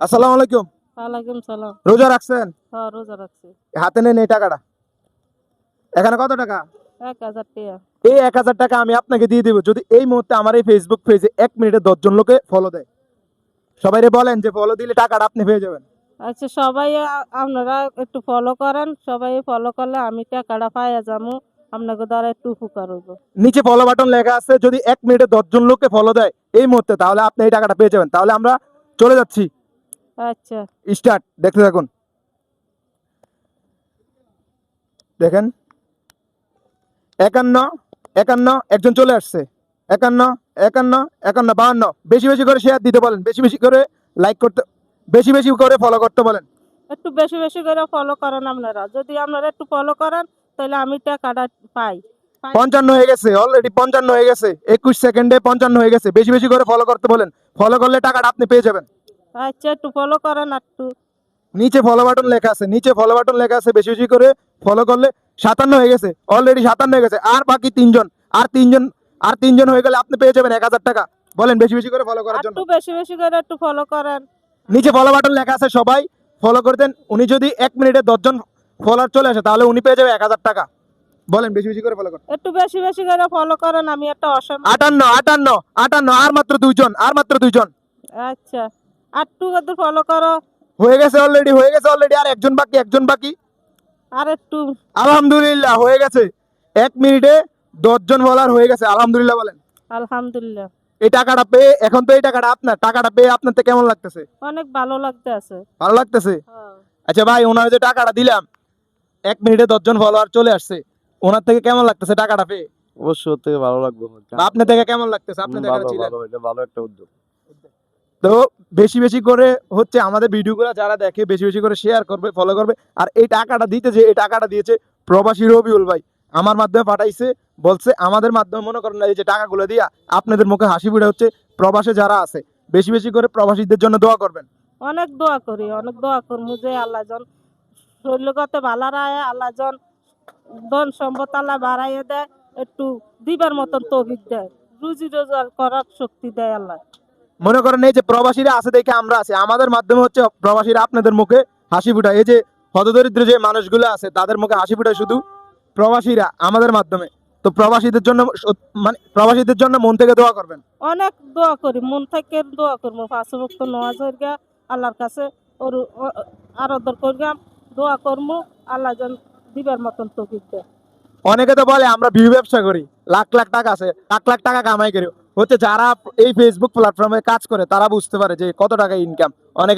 আসসালামু আলাইকুম। ওয়ালাইকুম সালাম। রোজা রাখছেন? হ্যাঁ, রোজা রাখছি। হাতে নেন এই টাকাটা। এখানে কত টাকা? ১,০০০ টাকা। এই ১,০০০ টাকা আমি আপনাকে দিয়ে দিব যদি এই মুহূর্তে আমার এই ফেসবুক পেজে ১ মিনিটে ১০ জন লোকে ফলো দেয়। সবাইরে বলেন যে ফলো দিলে টাকাটা আপনি পেয়ে যাবেন। আচ্ছা, সবাই আপনারা একটু ফলো করেন। সবাই ফলো করলে আমি টাকাটা পাইয়া যামু। আপনাকে দ্বারা একটু উপকার হইব। নিচে ফলো বাটন লেখা আছে, যদি ১ মিনিটে ১০ জন লোককে ফলো দেয় এই মুহূর্তে, তাহলে আপনি এই টাকাটা পেয়ে যাবেন। তাহলে আমরা চলে যাচ্ছি। আচ্ছা। স্টার্ট, দেখতে থাকুন। দেখেন ৫১ ৫১ একজন চলে আসছে। ৫১ ৫১ ৫১ ৫২। বেশি বেশি করে শেয়ার দিতে বলেন, বেশি বেশি করে লাইক করতে, বেশি বেশি করে ফলো করতে বলেন। একটু বেশি বেশি করে ফলো করেন আপনারা। যদি আপনারা একটু ফলো করেন তাহলে আমি টাকাটা পাই। ৫৫ হয়ে গেছে, অলরেডি ৫৫ হয়ে গেছে। ২১ সেকেন্ডে ৫৫ হয়ে গেছে। বেশি বেশি করে ফলো করতে বলেন। ফলো করলে টাকাটা আপনি পেয়ে যাবেন। আচ্ছা, একটু ফলো করেন একটু। নিচে ফলো বাটন লেখা আছে, নিচে ফলো বাটন লেখা আছে। বেশি বেশি করে ফলো করলে ৫৭ হয়ে গেছে, অলরেডি ৫৭ হয়ে গেছে। আর বাকি ৩ জন, আর ৩ জন হয়ে গেলে আপনি পেয়ে যাবেন ১,০০০ টাকা। বলেন বেশি বেশি করে ফলো করার জন্য। একটু বেশি বেশি করে একটু ফলো করেন। নিচে ফলো বাটন লেখা আছে, সবাই ফলো করে দেন। উনি যদি ১ মিনিটে ১০ জন ফলোয়ার চলে আসে তাহলে উনি পেয়ে যাবে ১,০০০ টাকা। বলেন বেশি বেশি করে ফলো করেন। একটু বেশি বেশি করে ফলো করেন। আমি একটা অসময়। ৫৮ আর মাত্র ২ জন, আর মাত্র ২ জন। আচ্ছা, একটু একটু ফলো করো। হয়ে গেছে অলরেডি, হয়ে গেছে অলরেডি। আর একজন বাকি, একজন বাকি। আর একটু। আলহামদুলিল্লাহ হয়ে গেছে। ১ মিনিটে ১০ জন ফলোয়ার হয়ে গেছে, আলহামদুলিল্লাহ বলেন। আলহামদুলিল্লাহ। এই টাকাটা পেয়ে, এখন তো এই টাকাটা আপনার, টাকাটা পেয়ে আপনার তো কেমন লাগতেছে? অনেক ভালো লাগতেছে। ভালো লাগতেছে? হ্যাঁ। আচ্ছা ভাই, ওনার যে টাকাটা দিলাম, ১ মিনিটে ১০ জন ফলোয়ার চলে আসছে, ওনার থেকে কেমন লাগতেছে টাকাটা পেয়ে? অবশ্যই ওর থেকে ভালো লাগবে আমার। বা আপনার থেকে কেমন লাগতেছে? আপনি ভালো ছিলেন। ভালো, এটা ভালো একটা উদ্যোগ। তো বেশি বেশি করে হচ্ছে আমাদের ভিডিওগুলো যারা দেখে বেশি বেশি করে শেয়ার করবে, ফলো করবে। আর এই টাকাটা দিতে, যে এই টাকাটা দিয়েছে প্রবাসী রবিউল ভাই, আমার মাধ্যমে পাঠাইছে। বলছে আমাদের মাধ্যমে মনে করেন না, এই যে টাকাগুলো দিয়া আপনাদের মুখে হাসি ফুটে হচ্ছে। প্রবাসে যারা আছে বেশি বেশি করে প্রবাসীদের জন্য দোয়া করবেন। অনেক দোয়া করি, অনেক দোয়া করবো যে আল্লাহ জন শরীরগত ভালো রায়, আল্লাহ জন ধন সম্পদ আল্লাহ বাড়াইয়ে দেয়, একটু দিবার মতন তৌফিক দেয়, রুজি রোজগার করার শক্তি দেয় আল্লাহ। মনে করেন এই যে প্রবাসীরা আছে দেখে আমরা আছি, আমাদের মাধ্যমে হচ্ছে প্রবাসীরা আপনাদের মুখে হাসি ফুটায়। এই যে হতদরিদ্র যে মানুষগুলো আছে তাদের মুখে হাসি ফুটায় শুধু প্রবাসীরা আমাদের মাধ্যমে। তো প্রবাসীদের জন্য মানে প্রবাসীদের জন্য মন থেকে দোয়া করবেন। অনেক দোয়া করি, মন থেকে দোয়া করবো। ৫ ওয়াক্ত নামাজ হইয়া আল্লাহর কাছে আরাধনা করিয়া দোয়া করবো, আল্লাহ জন দিবার মতন তৌফিক দেয়। অনেকে তো বলে আমরা ভিউ ব্যবসা করি, লাখ লাখ টাকা আছে, লাখ লাখ টাকা কামাই করি। হচ্ছে যারা এই ফেসবুক প্ল্যাটফর্মে কাজ করে তারা বুঝতে পারে যে কত টাকা ইনকাম। অনেকে